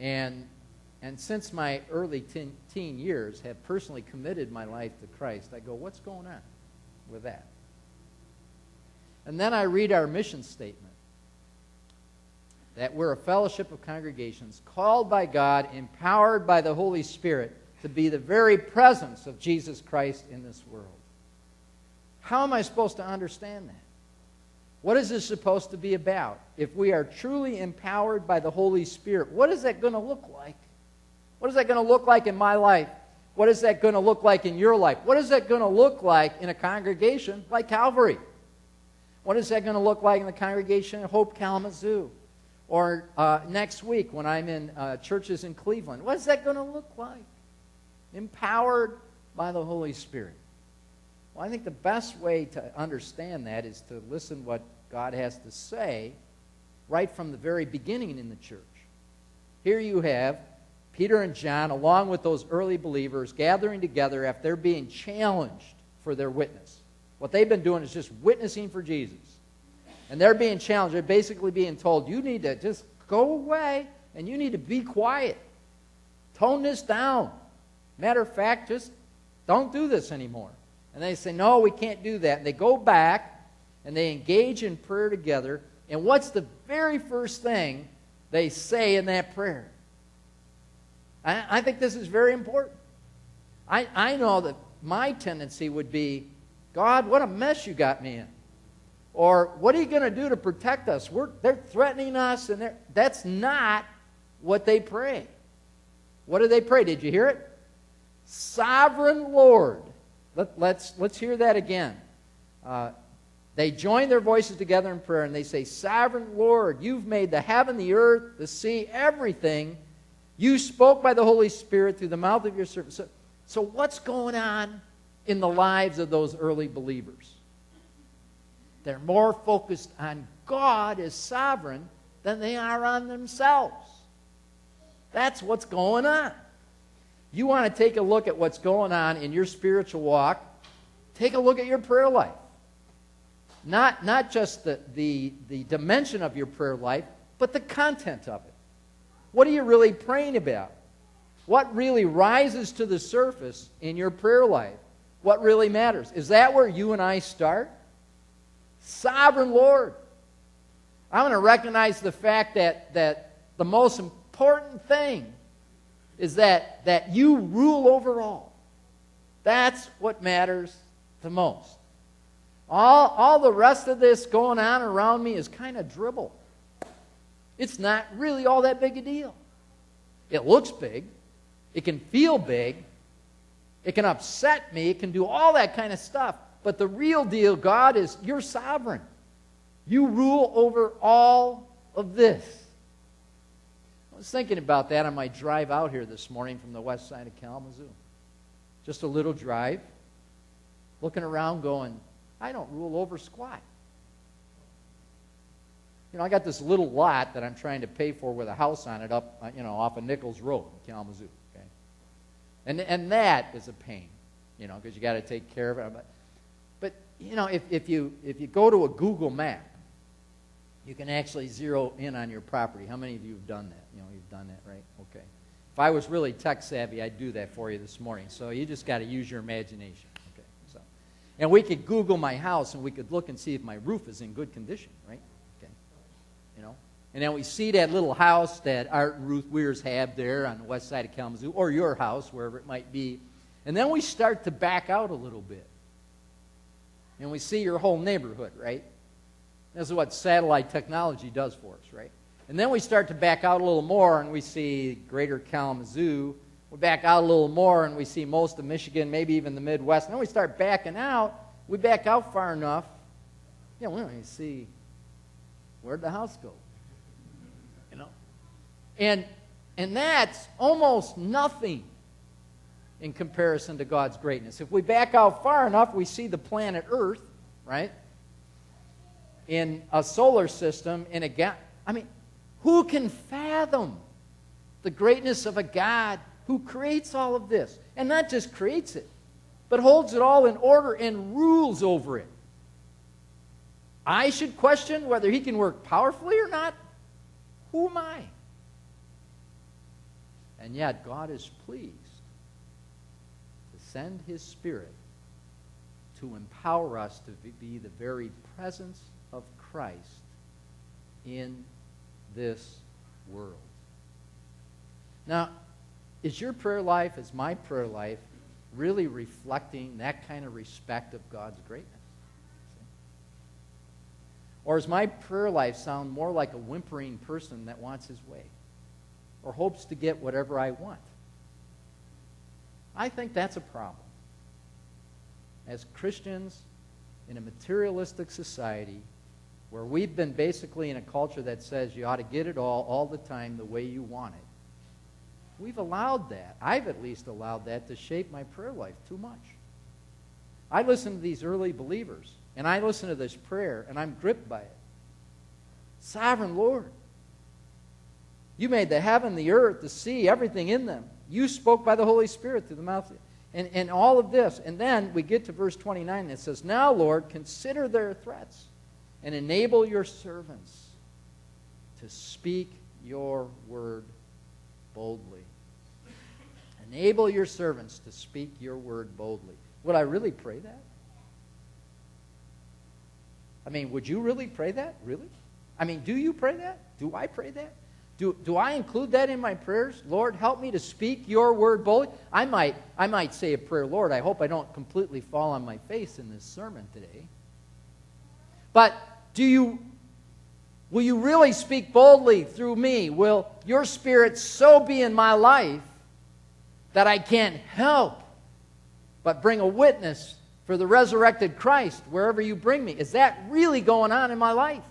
And since my early teen years have personally committed my life to Christ, I go, what's going on with that? And then I read our mission statement, that we're a fellowship of congregations called by God, empowered by the Holy Spirit to be the very presence of Jesus Christ in this world. How am I supposed to understand that? What is this supposed to be about? If we are truly empowered by the Holy Spirit, what is that going to look like? What is that going to look like in my life? What is that going to look like in your life? What is that going to look like in a congregation like Calvary? What is that going to look like in the congregation at Hope Kalamazoo? Or next week when I'm in churches in Cleveland? What is that going to look like? Empowered by the Holy Spirit. Well, I think the best way to understand that is to listen what God has to say right from the very beginning in the church. Here you have Peter and John, along with those early believers, gathering together after they're being challenged for their witness. What they've been doing is just witnessing for Jesus. And they're being challenged. They're basically being told, you need to just go away and you need to be quiet. Tone this down. Matter of fact, just don't do this anymore. And they say, no, we can't do that. And they go back and they engage in prayer together. And what's the very first thing they say in that prayer? I think this is very important. I know that my tendency would be, God, what a mess you got me in. Or what are you going to do to protect us? They're threatening us. And that's not what they pray. What do they pray? Did you hear it? Sovereign Lord. Let's hear that again. They join their voices together in prayer and they say, Sovereign Lord, you've made the heaven, the earth, the sea, everything. You spoke by the Holy Spirit through the mouth of your servant. So what's going on in the lives of those early believers? They're more focused on God as sovereign than they are on themselves. That's what's going on. You want to take a look at what's going on in your spiritual walk, take a look at your prayer life. Not just the dimension of your prayer life, but the content of it. What are you really praying about? What really rises to the surface in your prayer life? What really matters? Is that where you and I start? Sovereign Lord. I want to recognize the fact that the most important thing is that you rule over all. That's what matters the most. All the rest of this going on around me is kind of dribble. It's not really all that big a deal. It looks big. It can feel big. It can upset me. It can do all that kind of stuff. But the real deal, God, is you're sovereign. You rule over all of this. I was thinking about that on my drive out here this morning from the west side of Kalamazoo. Just a little drive. Looking around going, I don't rule over squat. You know, I got this little lot that I'm trying to pay for with a house on it up, off of Nichols Road in Kalamazoo. Okay? And that is a pain, because you got to take care of it. But if you go to a Google map, you can actually zero in on your property. How many of you have done that? You've done that, right? Okay. If I was really tech savvy, I'd do that for you this morning. So you just got to use your imagination. Okay. So, and we could Google my house and we could look and see if my roof is in good condition, right? Okay. And then we see that little house that Art and Ruth Wiers have there on the west side of Kalamazoo, or your house, wherever it might be. And then we start to back out a little bit. And we see your whole neighborhood, right? This is what satellite technology does for us, right? And then we start to back out a little more and we see greater Kalamazoo. We back out a little more and we see most of Michigan, maybe even the Midwest. And then we start backing out. We back out far enough. We don't even see where'd the house go. And that's almost nothing in comparison to God's greatness. If we back out far enough, we see the planet Earth, right? In a solar system, in a galaxy. I mean, who can fathom the greatness of a God who creates all of this? And not just creates it, but holds it all in order and rules over it. I should question whether he can work powerfully or not. Who am I? And yet God is pleased to send His Spirit to empower us to be the very presence of Christ in this world. Now, is your prayer life, is my prayer life, really reflecting that kind of respect of God's greatness? Or does my prayer life sound more like a whimpering person that wants his way or hopes to get whatever I want? I think that's a problem. As Christians in a materialistic society where we've been basically in a culture that says you ought to get it all the time the way you want it, we've allowed that. I've at least allowed that to shape my prayer life too much. I listen to these early believers, and I listen to this prayer, and I'm gripped by it. Sovereign Lord, you made the heaven, the earth, the sea, everything in them. You spoke by the Holy Spirit through the mouth. And all of this. And then we get to verse 29, and it says, now, Lord, consider their threats and enable your servants to speak your word boldly. Enable your servants to speak your word boldly. Would I really pray that? I mean, would you really pray that? Really? I mean, do you pray that? Do I pray that? Do I include that in my prayers? Lord, help me to speak your word boldly. I might say a prayer, Lord, I hope I don't completely fall on my face in this sermon today. But will you really speak boldly through me? Will your Spirit so be in my life that I can't help but bring a witness for the resurrected Christ wherever you bring me? Is that really going on in my life?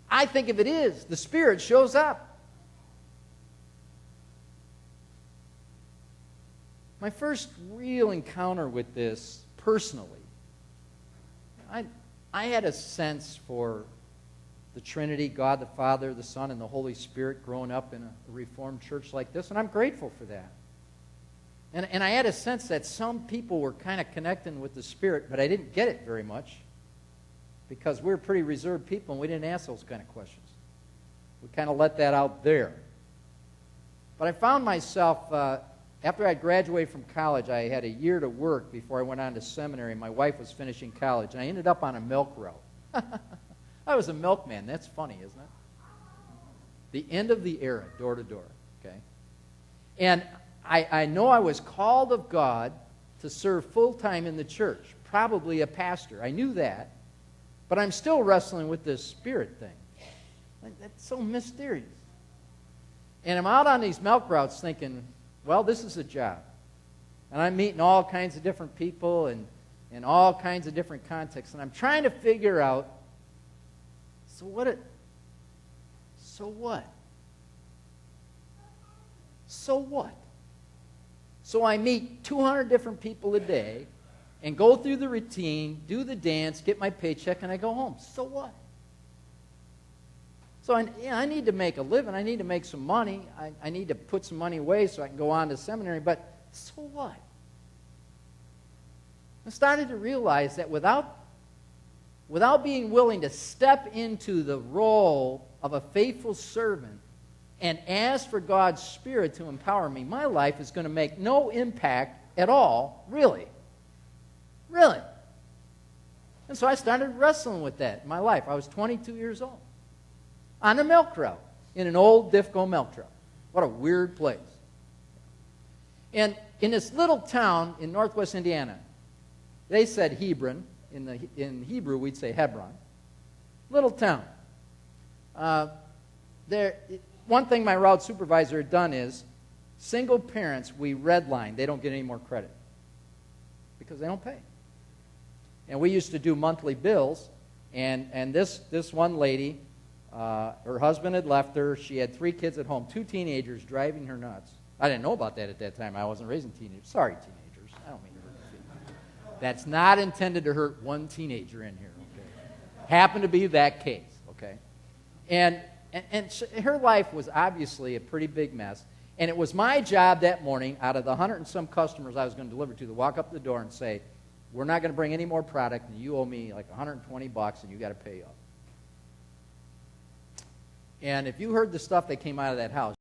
I think if it is, the Spirit shows up. My first real encounter with this personally, I had a sense for the Trinity, God the Father, the Son, and the Holy Spirit growing up in a Reformed church like this, and I'm grateful for that. And I had a sense that some people were kind of connecting with the Spirit, but I didn't get it very much because we're pretty reserved people and we didn't ask those kind of questions. We kind of let that out there. But I found myself, after I graduated from college, I had a year to work before I went on to seminary. My wife was finishing college, and I ended up on a milk route. I was a milkman. That's funny, isn't it? The end of the era, door to door. Okay? And I know I was called of God to serve full-time in the church, probably a pastor. I knew that. But I'm still wrestling with this Spirit thing. That's so mysterious. And I'm out on these milk routes thinking, well, this is a job. And I'm meeting all kinds of different people and in all kinds of different contexts. And I'm trying to figure out, so what? So I meet 200 different people a day and go through the routine, do the dance, get my paycheck, and I go home. So what? So I need to make a living. I need to make some money. I need to put some money away so I can go on to seminary. But so what? I started to realize that without being willing to step into the role of a faithful servant and ask for God's Spirit to empower me, my life is going to make no impact at all, really. Really. And so I started wrestling with that in my life. I was 22 years old. On a milk route. In an old Diffco milk truck. What a weird place. And in this little town in northwest Indiana, they said Hebron. In Hebrew, we'd say Hebron. Little town. One thing my route supervisor had done is, single parents, we redline. They don't get any more credit. Because they don't pay. And we used to do monthly bills, and this one lady, her husband had left her. She had 3 kids at home, 2 teenagers driving her nuts. I didn't know about that at that time. I wasn't raising teenagers. Sorry, teenagers. I don't mean to hurt your feelings. That's not intended to hurt one teenager in here. Okay? Happened to be that case. Okay, and her life was obviously a pretty big mess. And it was my job that morning, out of the 100 and some customers I was going to deliver to walk up the door and say, we're not going to bring any more product, and you owe me like $120, and you got to pay up. And if you heard the stuff that came out of that house,